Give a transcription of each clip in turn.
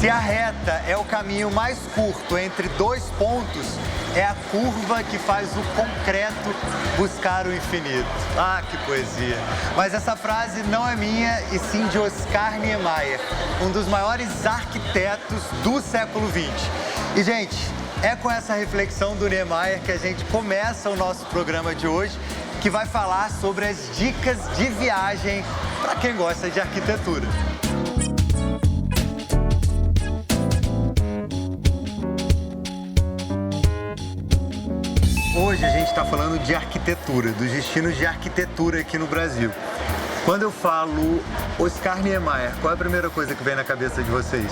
Se a reta é o caminho mais curto entre dois pontos, é a curva que faz o concreto buscar o infinito. Ah, que poesia! Mas essa frase não é minha, e sim de Oscar Niemeyer, um dos maiores arquitetos do século XX. E, gente, é com essa reflexão do Niemeyer que a gente começa o nosso programa de hoje, que vai falar sobre as dicas de viagem para quem gosta de arquitetura. Hoje a gente está falando de arquitetura, dos destinos de arquitetura aqui no Brasil. Quando eu falo Oscar Niemeyer, qual é a primeira coisa que vem na cabeça de vocês?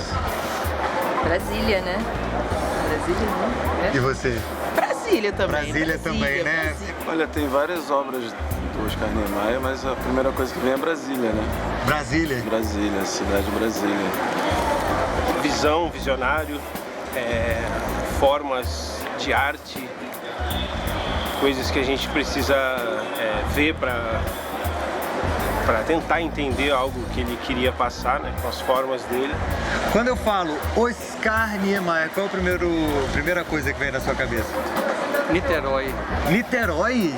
Brasília, né? Brasília, né? E você? Brasília também. Brasília também, né? Brasília. Olha, tem várias obras do Oscar Niemeyer, mas a primeira coisa que vem é Brasília, né? Brasília? Brasília, cidade de Brasília. Visão, visionário, formas de arte, coisas que a gente precisa ver para tentar entender algo que ele queria passar, né, com as formas dele. Quando eu falo Oscar Niemeyer, qual é a primeira coisa que vem na sua cabeça? Niterói. Niterói?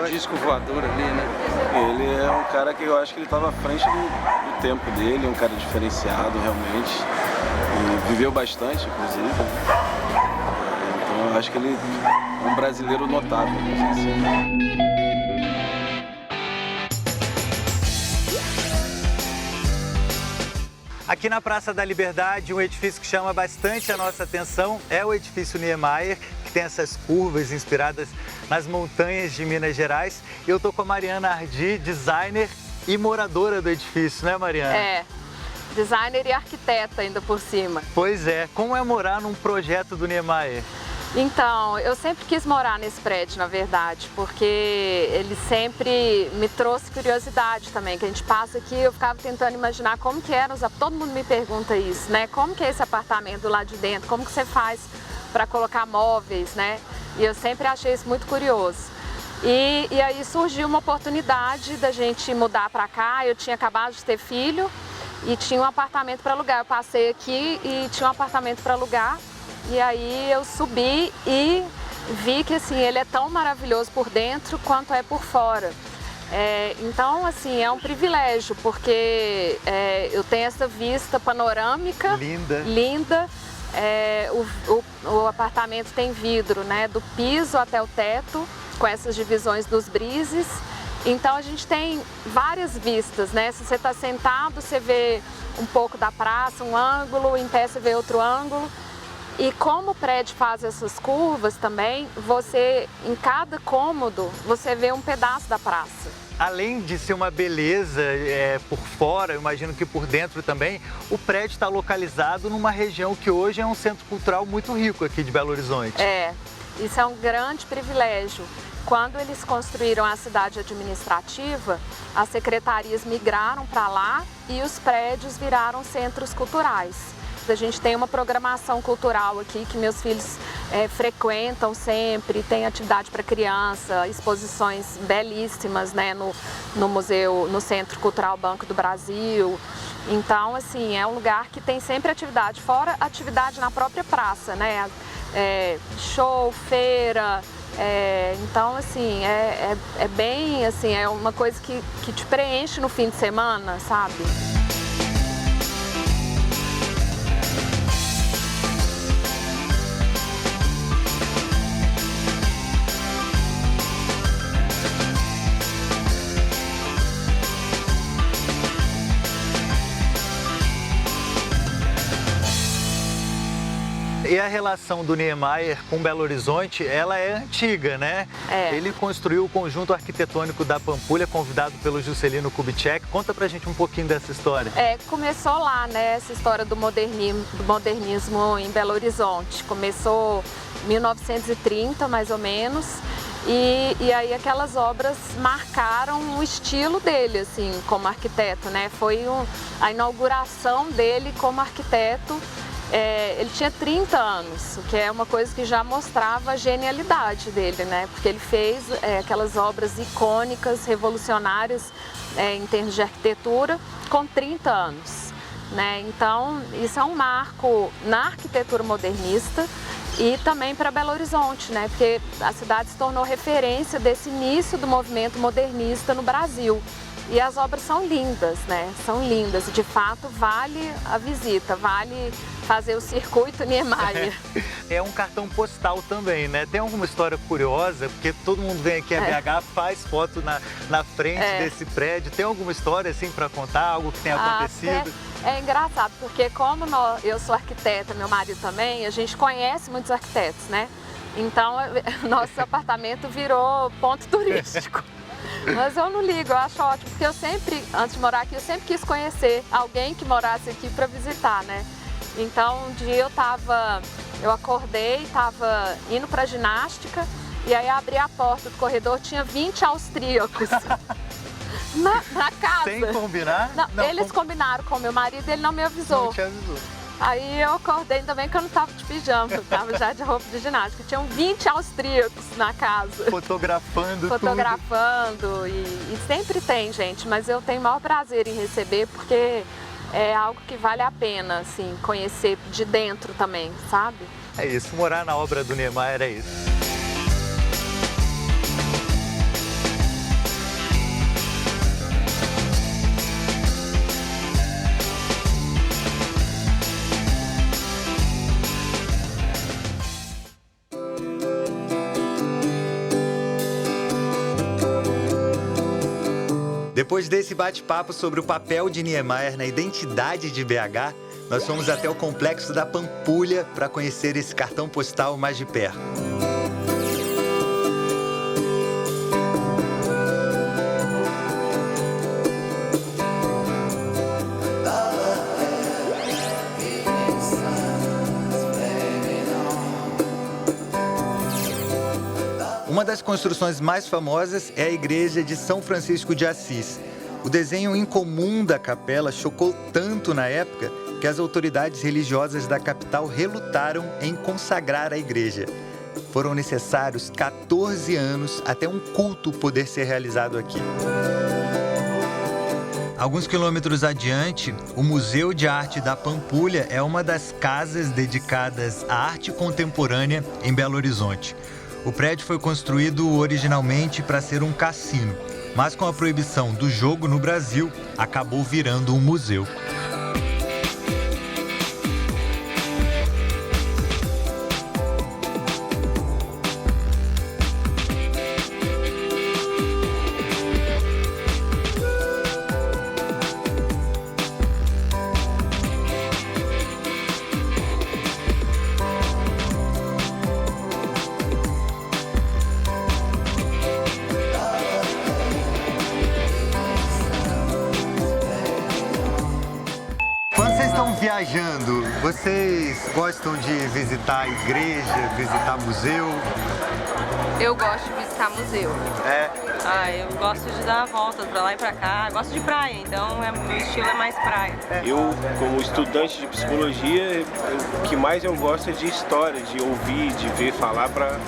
O disco voador ali, né? Ele é um cara que eu acho que ele estava à frente do tempo dele, um cara diferenciado realmente, e viveu bastante, inclusive. Então eu acho que ele é um brasileiro notável, não sei se... Aqui na Praça da Liberdade, um edifício que chama bastante a nossa atenção é o edifício Niemeyer, que tem essas curvas inspiradas nas montanhas de Minas Gerais. E eu tô com a Mariana Ardi, designer e moradora do edifício, né, Mariana? É, designer e arquiteta ainda por cima. Pois é, como é morar num projeto do Niemeyer? Então, eu sempre quis morar nesse prédio, na verdade, porque ele sempre me trouxe curiosidade também, que a gente passa aqui, eu ficava tentando imaginar como que era, todo mundo me pergunta isso, né? Como que é esse apartamento lá de dentro, como que você faz para colocar móveis, né? E eu sempre achei isso muito curioso. E aí surgiu uma oportunidade da gente mudar para cá, eu tinha acabado de ter filho e tinha um apartamento para alugar. Eu passei aqui e tinha um apartamento para alugar. E aí eu subi e vi que assim, ele é tão maravilhoso por dentro quanto é por fora. Então, assim, é um privilégio, porque eu tenho essa vista panorâmica linda. O apartamento tem vidro, né, do piso até o teto, com essas divisões dos brises. Então a gente tem várias vistas, né? Se você está sentado, você vê um pouco da praça, um ângulo, em pé você vê outro ângulo. E como o prédio faz essas curvas também, em cada cômodo, você vê um pedaço da praça. Além de ser uma beleza por fora, eu imagino que por dentro também, o prédio está localizado numa região que hoje é um centro cultural muito rico aqui de Belo Horizonte. Isso é um grande privilégio. Quando eles construíram a cidade administrativa, as secretarias migraram para lá e os prédios viraram centros culturais. A gente tem uma programação cultural aqui que meus filhos frequentam sempre, tem atividade para criança, exposições belíssimas, né, no museu, no Centro Cultural Banco do Brasil. Então, assim, é um lugar que tem sempre atividade, fora atividade na própria praça, né, show, feira. Então, assim, é bem, assim, é uma coisa que te preenche no fim de semana, sabe? E a relação do Niemeyer com Belo Horizonte, ela é antiga, né? Ele construiu o conjunto arquitetônico da Pampulha, convidado pelo Juscelino Kubitschek. Conta pra gente um pouquinho dessa história. Começou lá, né, essa história do modernismo em Belo Horizonte. Começou em 1930, mais ou menos. E aí aquelas obras marcaram o estilo dele, assim, como arquiteto, né? Foi a inauguração dele como arquiteto. Ele tinha 30 anos, o que é uma coisa que já mostrava a genialidade dele, né? Porque ele fez aquelas obras icônicas, revolucionárias em termos de arquitetura, com 30 anos. né? Então, isso é um marco na arquitetura modernista e também para Belo Horizonte, né? Porque a cidade se tornou referência desse início do movimento modernista no Brasil. E as obras são lindas, né? São lindas. De fato, vale a visita, vale fazer o circuito Niemeyer. É um cartão postal também, né? Tem alguma história curiosa? Porque todo mundo vem aqui a BH, faz foto na frente desse prédio. Tem alguma história, assim, para contar? Algo que tenha acontecido? É engraçado, porque como eu sou arquiteta, meu marido também, a gente conhece muitos arquitetos, né? Então, nosso apartamento virou ponto turístico. Mas eu não ligo, eu acho ótimo, porque eu sempre, antes de morar aqui, eu sempre quis conhecer alguém que morasse aqui para visitar, né? Então, um dia eu acordei, estava indo para ginástica, e aí abri a porta do corredor, tinha 20 austríacos na casa. Sem combinar? Não, eles combinaram com o meu marido, ele não me avisou. Não te avisou. Aí eu acordei, ainda bem que eu não estava de pijama, eu estava já de roupa de ginástica. Tinham 20 austríacos na casa. Fotografando e sempre tem, gente, mas eu tenho o maior prazer em receber, porque é algo que vale a pena, assim, conhecer de dentro também, sabe? É isso, morar na obra do Niemeyer é isso. Depois desse bate-papo sobre o papel de Niemeyer na identidade de BH, nós fomos até o Complexo da Pampulha para conhecer esse cartão postal mais de perto. Uma das construções mais famosas é a Igreja de São Francisco de Assis. O desenho incomum da capela chocou tanto na época que as autoridades religiosas da capital relutaram em consagrar a igreja. Foram necessários 14 anos até um culto poder ser realizado aqui. Alguns quilômetros adiante, o Museu de Arte da Pampulha é uma das casas dedicadas à arte contemporânea em Belo Horizonte. O prédio foi construído originalmente para ser um cassino, mas com a proibição do jogo no Brasil, acabou virando um museu. Viajando, vocês gostam de visitar igreja, visitar museu? Eu gosto de visitar museu. Eu gosto de dar voltas pra lá e pra cá. Gosto de praia, então meu estilo é mais praia. Eu, como estudante de psicologia, o que mais eu gosto é de história, de ouvir, de ver, falar, para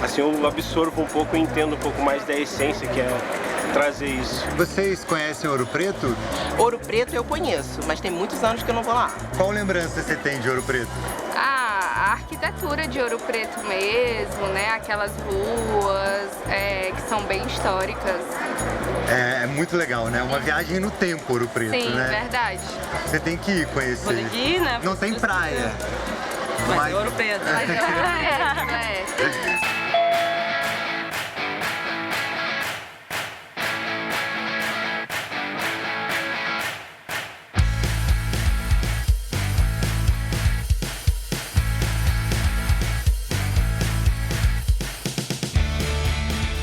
assim eu absorvo um pouco e entendo um pouco mais da essência que é trazer isso. Vocês conhecem Ouro Preto? Ouro Preto eu conheço, mas tem muitos anos que eu não vou lá. Qual lembrança você tem de Ouro Preto? A arquitetura de Ouro Preto mesmo, né? Aquelas ruas que são bem históricas. É muito legal, né? Uma viagem no tempo, Ouro Preto, Sim, né? Verdade. Você tem que ir conhecer. Vou ter que ir, né? Não tem praia. Mas é Ouro Preto. Mas é Ouro Preto, é.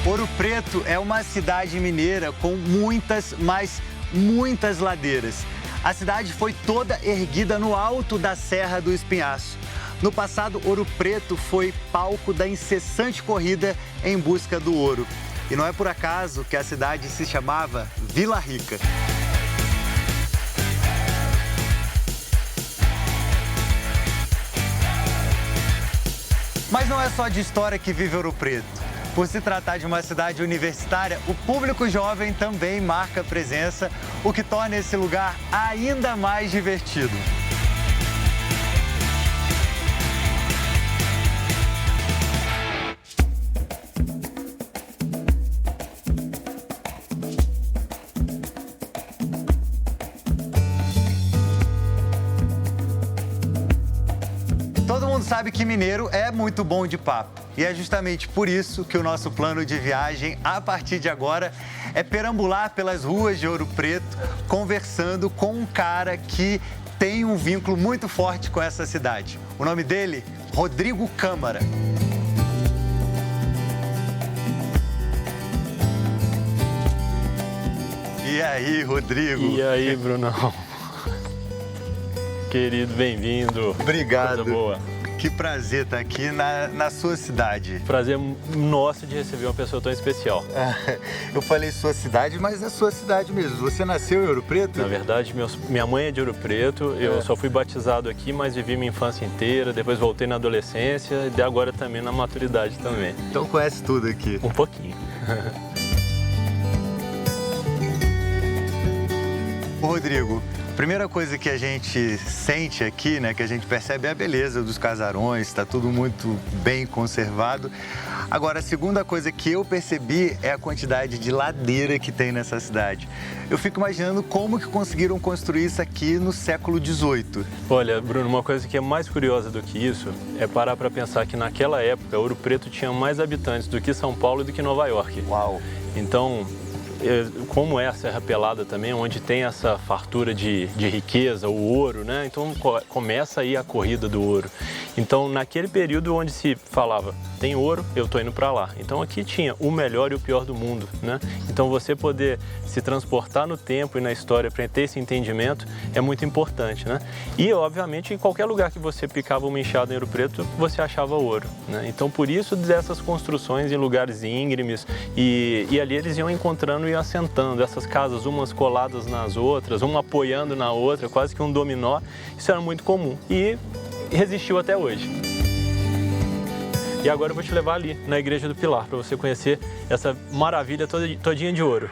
Ouro Preto é uma cidade mineira com muitas, mas muitas ladeiras. A cidade foi toda erguida no alto da Serra do Espinhaço. No passado, Ouro Preto foi palco da incessante corrida em busca do ouro. E não é por acaso que a cidade se chamava Vila Rica. Mas não é só de história que vive Ouro Preto. Por se tratar de uma cidade universitária, o público jovem também marca presença, o que torna esse lugar ainda mais divertido. Todo mundo sabe que mineiro é muito bom de papo. E é justamente por isso que o nosso plano de viagem, a partir de agora, é perambular pelas ruas de Ouro Preto, conversando com um cara que tem um vínculo muito forte com essa cidade. O nome dele, Rodrigo Câmara. E aí, Rodrigo? E aí, Brunão? Querido, bem-vindo. Obrigado. Coisa boa. Que prazer estar aqui na sua cidade. Prazer nosso de receber uma pessoa tão especial. Eu falei sua cidade, mas é sua cidade mesmo. Você nasceu em Ouro Preto? Na verdade, minha mãe é de Ouro Preto. Eu só fui batizado aqui, mas vivi minha infância inteira. Depois voltei na adolescência e agora também na maturidade também. Então conhece tudo aqui? Um pouquinho. Ô, Rodrigo, a primeira coisa que a gente sente aqui, né, que a gente percebe é a beleza dos casarões, está tudo muito bem conservado. Agora, a segunda coisa que eu percebi é a quantidade de ladeira que tem nessa cidade. Eu fico imaginando como que conseguiram construir isso aqui no século XVIII. Olha, Bruno, uma coisa que é mais curiosa do que isso é parar para pensar que naquela época Ouro Preto tinha mais habitantes do que São Paulo e do que Nova York. Uau! Então, como é a Serra Pelada também, onde tem essa fartura de riqueza, o ouro, né? Então começa aí a corrida do ouro. Então, naquele período onde se falava, tem ouro, eu tô indo para lá. Então, aqui tinha o melhor e o pior do mundo, né? Então, você poder se transportar no tempo e na história para ter esse entendimento é muito importante, né? E, obviamente, em qualquer lugar que você picava uma enxada em Ouro Preto, você achava ouro, né? Então, por isso, dessas construções em lugares íngremes e ali eles iam encontrando e assentando essas casas, umas coladas nas outras, uma apoiando na outra, quase que um dominó. Isso era muito comum e resistiu até hoje. E agora eu vou te levar ali, na Igreja do Pilar, para você conhecer essa maravilha todinha de ouro.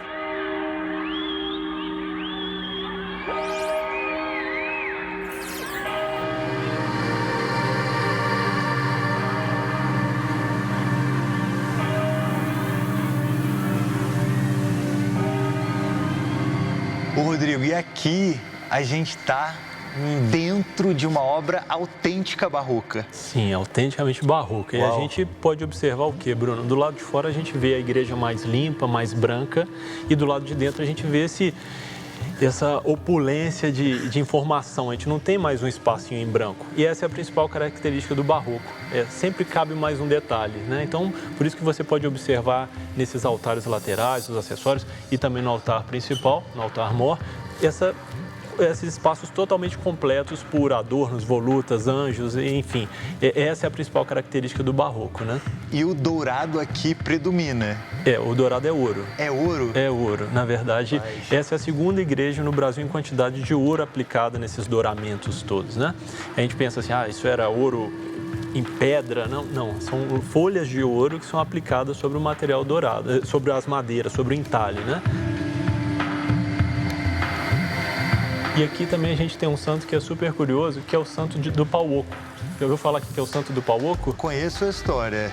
Ô, Rodrigo, e aqui a gente está dentro de uma obra autêntica barroca. Sim, autenticamente barroca. Uau. E a gente pode observar o quê, Bruno? Do lado de fora a gente vê a igreja mais limpa, mais branca, e do lado de dentro a gente vê essa opulência de informação. A gente não tem mais um espacinho em branco. E essa é a principal característica do barroco. Sempre cabe mais um detalhe, né? Então, por isso que você pode observar nesses altares laterais, os acessórios, e também no altar principal, no altar-mor, esses espaços totalmente completos por adornos, volutas, anjos, enfim. Essa é a principal característica do barroco, né? E o dourado aqui predomina. O dourado é ouro. É ouro? É ouro. Na verdade, essa é a segunda igreja no Brasil em quantidade de ouro aplicada nesses douramentos todos, né? A gente pensa assim, isso era ouro em pedra. Não, são folhas de ouro que são aplicadas sobre o material dourado, sobre as madeiras, sobre o entalhe, né? E aqui também a gente tem um santo que é super curioso, que é o santo do pau oco. Já ouviu falar que é o santo do pau oco? Conheço a história.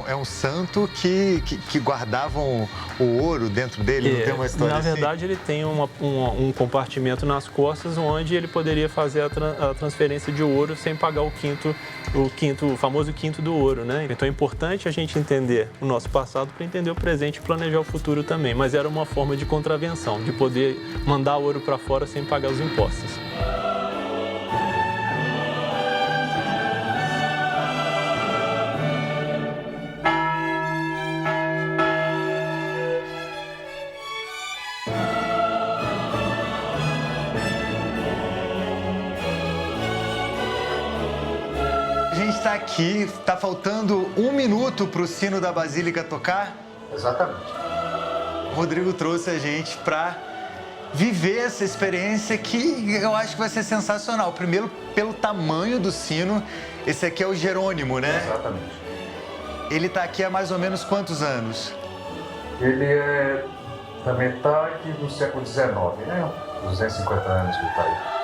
É um santo que guardavam o ouro dentro dele, não tem uma história na assim? verdade, ele tem um compartimento nas costas onde ele poderia fazer a transferência de ouro sem pagar o famoso quinto do ouro, né? Então é importante a gente entender o nosso passado para entender o presente e planejar o futuro também. Mas era uma forma de contravenção, de poder mandar ouro para fora sem pagar os impostos. Está aqui, está faltando 1 minuto para o sino da Basílica tocar? Exatamente. O Rodrigo trouxe a gente para viver essa experiência que eu acho que vai ser sensacional. Primeiro, pelo tamanho do sino, esse aqui é o Jerônimo, né? Exatamente. Ele tá aqui há mais ou menos quantos anos? Ele é da metade do século XIX, né? 250 anos que ele tá aí.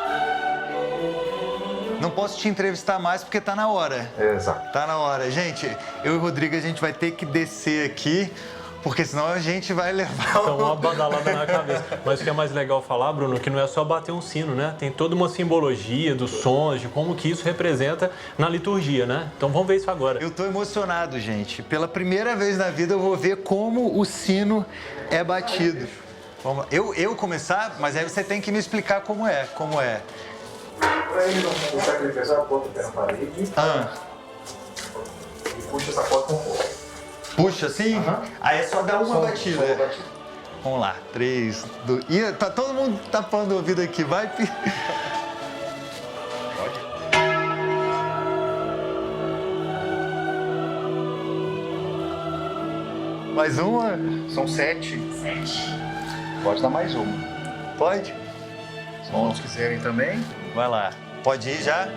Não posso te entrevistar mais porque tá na hora. Exato. Tá na hora. Gente, eu e o Rodrigo, a gente vai ter que descer aqui, porque senão a gente vai levar Então, uma badalada na cabeça. Mas o que é mais legal falar, Bruno, que não é só bater um sino, né? Tem toda uma simbologia dos sons, de como que isso representa na liturgia, né? Então vamos ver isso agora. Eu tô emocionado, gente. Pela primeira vez na vida eu vou ver como o sino é batido. Vamos lá. Eu começar, mas aí você tem que me explicar como é. Para ele não consegue pesar, bota o pé na parede e puxa essa porta com força. Puxa assim? Aí é só dar uma batida. Vamos lá, 3, 2... Ih, tá todo mundo tapando o ouvido aqui, vai... Mais uma? São 7. Pode dar mais uma. Pode? Se todos quiserem também. Vai lá. Pode ir já?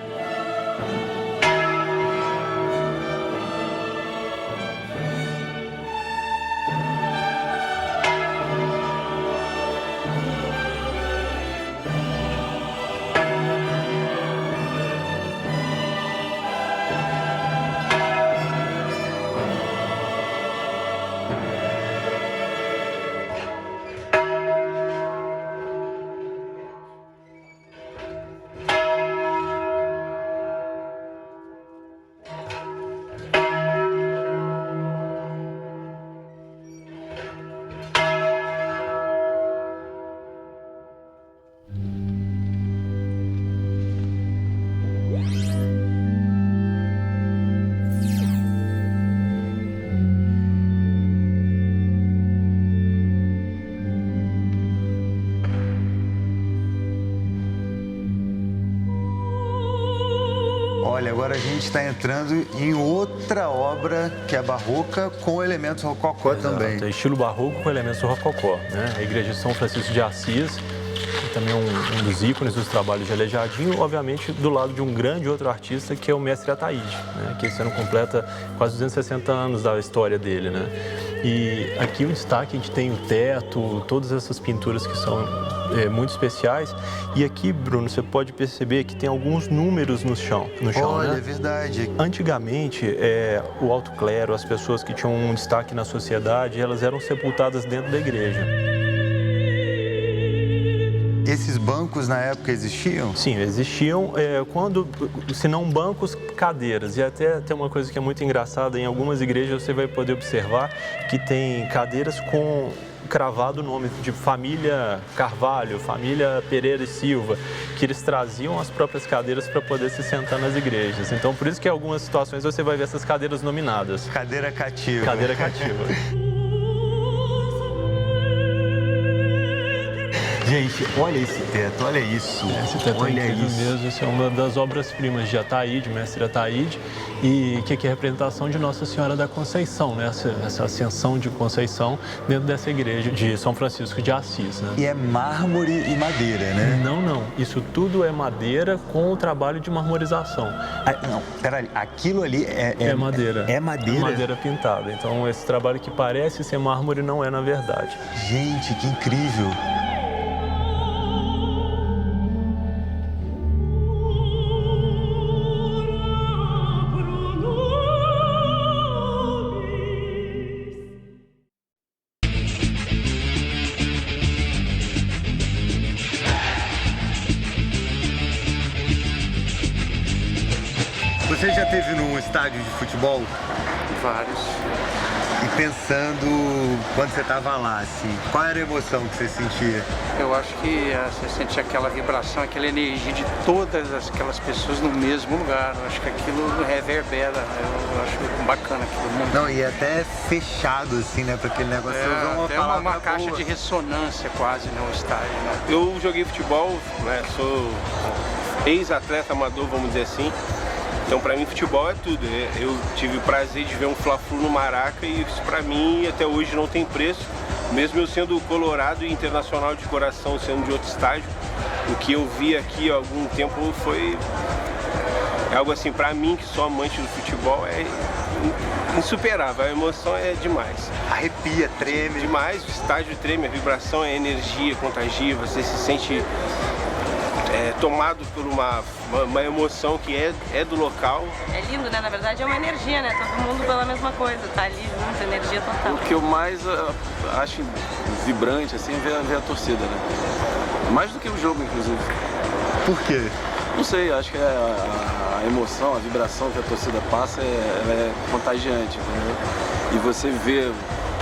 Olha, agora a gente está entrando em outra obra que é barroca com elementos rococó também. É estilo barroco com elementos rococó, né? A igreja de São Francisco de Assis, também um dos ícones dos trabalhos de Aleijadinho, obviamente do lado de um grande outro artista que é o mestre Ataíde, né? Que esse ano completa quase 260 anos da história dele, né? E aqui o destaque, a gente tem o teto, todas essas pinturas que são muito especiais. E aqui, Bruno, você pode perceber que tem alguns números no chão. Olha, né? É verdade. Antigamente, o alto clero, as pessoas que tinham um destaque na sociedade, elas eram sepultadas dentro da igreja. Esses bancos na época existiam? Sim, existiam, se não bancos, cadeiras. E até tem uma coisa que é muito engraçada, em algumas igrejas você vai poder observar que tem cadeiras com cravado o nome de família Carvalho, família Pereira e Silva, que eles traziam as próprias cadeiras para poder se sentar nas igrejas. Então, por isso que em algumas situações você vai ver essas cadeiras nominadas. Cadeira cativa. Cadeira cativa. Gente, olha esse teto, olha isso. Esse teto olha é incrível isso mesmo. Isso é uma das obras-primas de Ataíde, mestre Ataíde, e que é a representação de Nossa Senhora da Conceição, né? Essa ascensão de Conceição dentro dessa igreja de São Francisco de Assis, né? E é mármore e madeira, né? Não. Isso tudo é madeira com o trabalho de marmorização. Não, peraí, aquilo ali é madeira. É madeira? É madeira pintada. Então, esse trabalho que parece ser mármore não é na verdade. Gente, que incrível! Você já esteve num estádio de futebol? Vários. E pensando, quando você estava lá, assim, qual era a emoção que você sentia? Eu acho que você sente aquela vibração, aquela energia de todas aquelas pessoas no mesmo lugar. Eu acho que aquilo reverbera. Eu acho bacana aquilo. Muito. Não, e até fechado, assim, né? Para aquele negócio. É uma caixa de ressonância quase no estádio, né? Eu joguei futebol, né? Sou ex-atleta amador, vamos dizer assim. Então, para mim, futebol é tudo. Eu tive o prazer de ver um Fla-Flu no Maraca e isso, para mim, até hoje não tem preço. Mesmo eu sendo colorado e internacional de coração, sendo de outro estádio, o que eu vi aqui há algum tempo foi é algo assim, para mim, que sou amante do futebol, é insuperável, a emoção é demais. Arrepia, treme. Demais, o estádio treme, a vibração é energia, contagia, você se sente tomado por uma emoção que é do local. É lindo, né? Na verdade é uma energia, né? Todo mundo pela mesma coisa, tá ali junto, energia total. O que eu mais acho vibrante, assim, é ver a torcida, né? Mais do que o jogo, inclusive. Por quê? Não sei, acho que a emoção, a vibração que a torcida passa é contagiante, entendeu? E você vê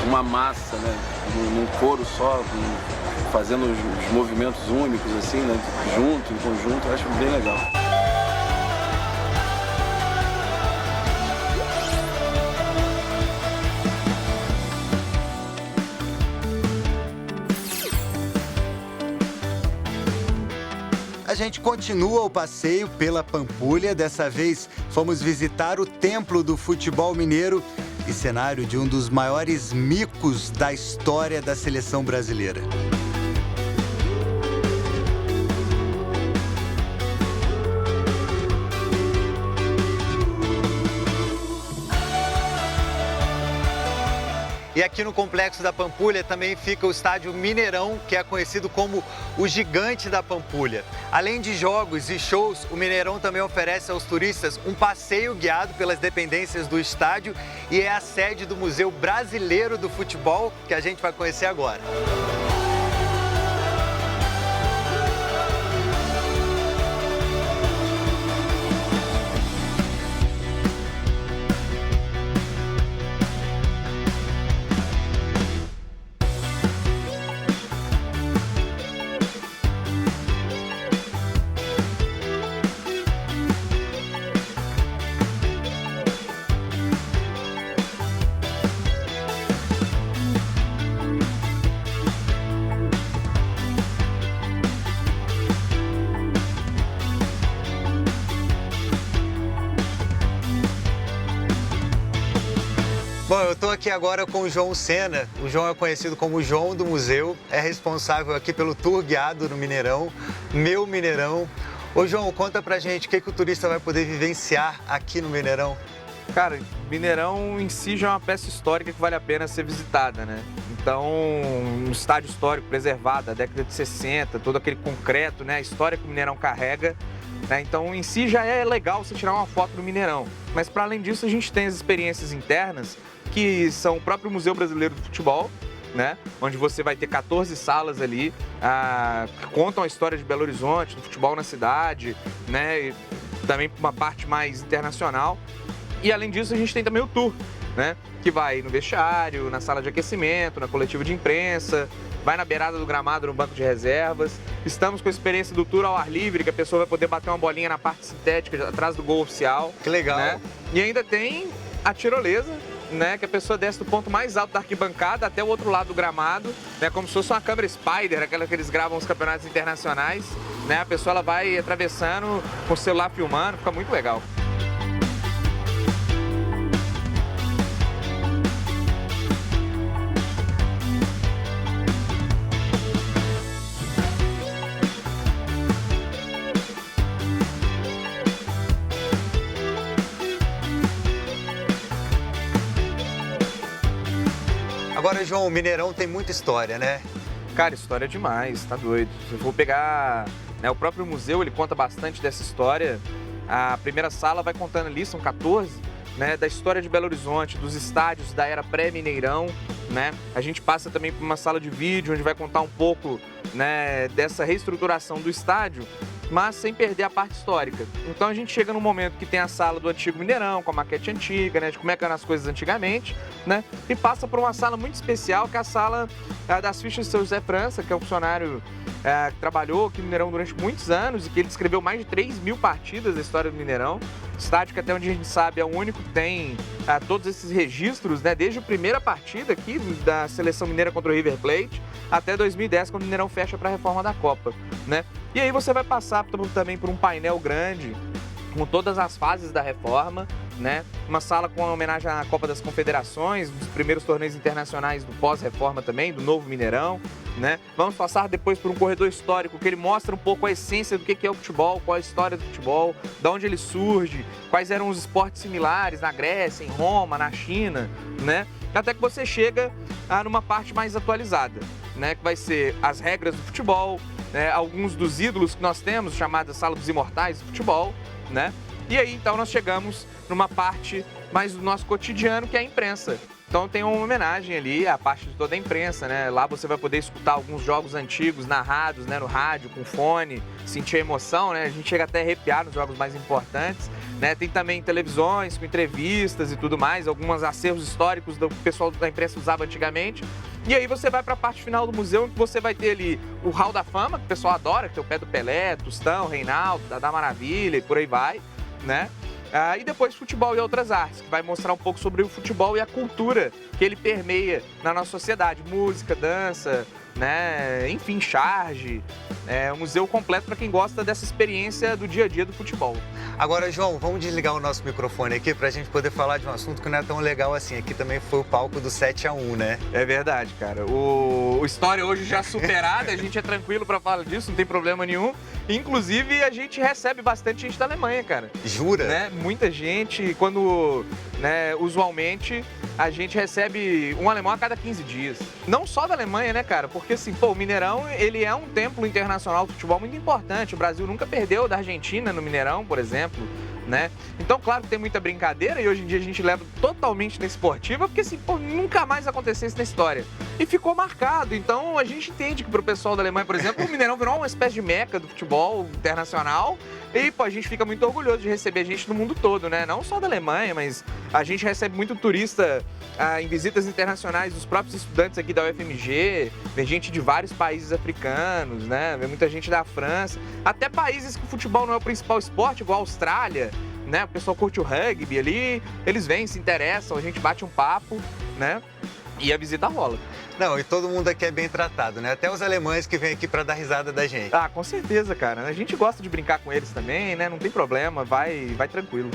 uma massa, né, num coro só, fazendo os movimentos únicos, assim, né, junto, em conjunto, eu acho bem legal. A gente continua o passeio pela Pampulha. Dessa vez, fomos visitar o Templo do Futebol Mineiro e cenário de um dos maiores micos da história da seleção brasileira. E aqui no Complexo da Pampulha também fica o estádio Mineirão, que é conhecido como o Gigante da Pampulha. Além de jogos e shows, o Mineirão também oferece aos turistas um passeio guiado pelas dependências do estádio e é a sede do Museu Brasileiro do Futebol, que a gente vai conhecer agora. Bom, eu estou aqui agora com o João Sena. O João é conhecido como o João do Museu, é responsável aqui pelo tour guiado no Mineirão, Meu Mineirão. Ô João, conta pra gente o que o turista vai poder vivenciar aqui no Mineirão. Cara, Mineirão em si já é uma peça histórica que vale a pena ser visitada, né? Então, um estádio histórico preservado da década de 60, todo aquele concreto, né? A história que o Mineirão carrega, né? Então, em si já é legal você tirar uma foto do Mineirão. Mas, para além disso, a gente tem as experiências internas, que são o próprio Museu Brasileiro do Futebol, né? Onde você vai ter 14 salas ali que contam a história de Belo Horizonte, do futebol na cidade, né? E também uma parte mais internacional. E além disso, a gente tem também o tour, né? Que vai no vestiário, na sala de aquecimento, na coletiva de imprensa, vai na beirada do gramado, no banco de reservas. Estamos com a experiência do tour ao ar livre, que a pessoa vai poder bater uma bolinha na parte sintética, atrás do gol oficial. Que legal. Né? E ainda tem a tirolesa, né, que a pessoa desce do ponto mais alto da arquibancada até o outro lado do gramado, né, como se fosse uma câmera Spider, aquela que eles gravam os campeonatos internacionais, né, a pessoa ela vai atravessando com o celular filmando, fica muito legal. Agora, João, o Mineirão tem muita história, né? Cara, história demais, tá doido. Se eu for pegar, né, o próprio museu, ele conta bastante dessa história. A primeira sala vai contando ali, são 14, né, da história de Belo Horizonte, dos estádios da era pré-Mineirão, né? A gente passa também por uma sala de vídeo, onde vai contar um pouco, né, dessa reestruturação do estádio, mas sem perder a parte histórica. Então a gente chega num momento que tem a sala do antigo Mineirão, com a maquete antiga, né, de como é que eram as coisas antigamente, né, e passa por uma sala muito especial, que é a sala das fichas do seu José França, que é um funcionário que trabalhou aqui no Mineirão durante muitos anos e que ele descreveu mais de 3.000 partidas da história do Mineirão. Estádio que, até onde a gente sabe, é o único que tem todos esses registros, né, desde a primeira partida aqui da seleção mineira contra o River Plate até 2010, quando o Mineirão fecha para a reforma da Copa, né? E aí você vai passar também por um painel grande, com todas as fases da reforma, né? Uma sala com homenagem à Copa das Confederações, dos primeiros torneios internacionais do pós-reforma também, do novo Mineirão, né? Vamos passar depois por um corredor histórico que ele mostra um pouco a essência do que é o futebol, qual é a história do futebol, de onde ele surge, quais eram os esportes similares na Grécia, em Roma, na China, né? Até que você chega numa parte mais atualizada, né? Que vai ser as regras do futebol, né? Alguns dos ídolos que nós temos, chamada Sala dos Imortais do Futebol, né? E aí, então, nós chegamos numa parte mais do nosso cotidiano, que é a imprensa. Então tem uma homenagem ali à parte de toda a imprensa, né? Lá você vai poder escutar alguns jogos antigos narrados, né, no rádio, com fone, sentir a emoção, né? A gente chega até a arrepiar nos jogos mais importantes, né? Tem também televisões com entrevistas e tudo mais, alguns acervos históricos do pessoal da imprensa usava antigamente. E aí você vai para a parte final do museu, que você vai ter ali o Hall da Fama, que o pessoal adora, que tem o pé do Pelé, Tostão, Reinaldo, Dadá Maravilha e por aí vai, né? E depois futebol e outras artes, que vai mostrar um pouco sobre o futebol e a cultura que ele permeia na nossa sociedade. Música, dança, né? Enfim, charge. É um museu completo para quem gosta dessa experiência do dia a dia do futebol. Agora, João, vamos desligar o nosso microfone aqui para a gente poder falar de um assunto que não é tão legal assim. Aqui também foi o palco do 7-1, né? É verdade, cara. O história hoje já superada, a gente é tranquilo para falar disso, não tem problema nenhum. Inclusive, a gente recebe bastante gente da Alemanha, cara. Jura? Né? Muita gente, quando, né, usualmente, a gente recebe um alemão a cada 15 dias. Não só da Alemanha, né, cara? Porque, assim, pô, o Mineirão, ele é um templo internacional do futebol muito importante. O Brasil nunca perdeu da Argentina no Mineirão, por exemplo, né? Então, claro que tem muita brincadeira e hoje em dia a gente leva totalmente na esportiva, porque, assim, pô, nunca mais aconteceu isso na história. E ficou marcado. Então, a gente entende que pro pessoal da Alemanha, por exemplo, o Mineirão virou uma espécie de meca do futebol internacional. E, pô, a gente fica muito orgulhoso de receber gente do mundo todo, né? Não só da Alemanha, mas a gente recebe muito turista em visitas internacionais dos próprios estudantes aqui da UFMG, vem gente de vários países africanos, né? Vem muita gente da França, até países que o futebol não é o principal esporte, igual a Austrália, né? O pessoal curte o rugby ali, eles vêm, se interessam, a gente bate um papo, né? E a visita rola. Não, e todo mundo aqui é bem tratado, né? Até os alemães que vêm aqui para dar risada da gente. Ah, com certeza, cara. A gente gosta de brincar com eles também, né? Não tem problema, vai tranquilo.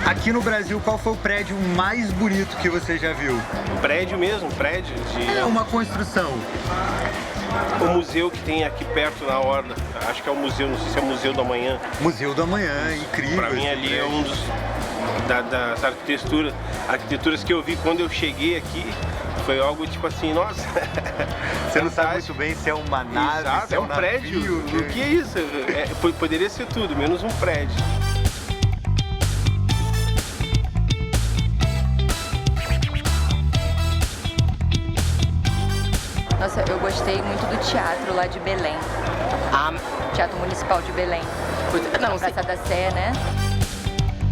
Aqui no Brasil, qual foi o prédio mais bonito que você já viu? Prédio mesmo, prédio de... É uma construção. O museu que tem aqui perto na Orla, acho que é o museu, não sei se é o Museu do Amanhã. Museu do Amanhã, incrível. Pra mim ali é um dos das arquiteturas que eu vi quando eu cheguei aqui. Foi algo tipo assim, nossa. Você não sabe muito bem se é uma nave, exato, se é um prédio. navio, O que é isso? Poderia ser tudo, menos um prédio. Nossa, eu gostei muito do teatro lá de Belém. Teatro Municipal de Belém. Não, Praça da Sé, né?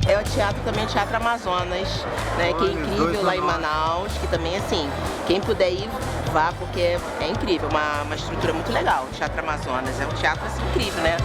É o teatro também, Teatro Amazonas, né? Que é incrível lá em Manaus, que também, assim, quem puder ir, vá, porque é incrível, uma estrutura muito legal. O Teatro Amazonas é um teatro, assim, incrível, né?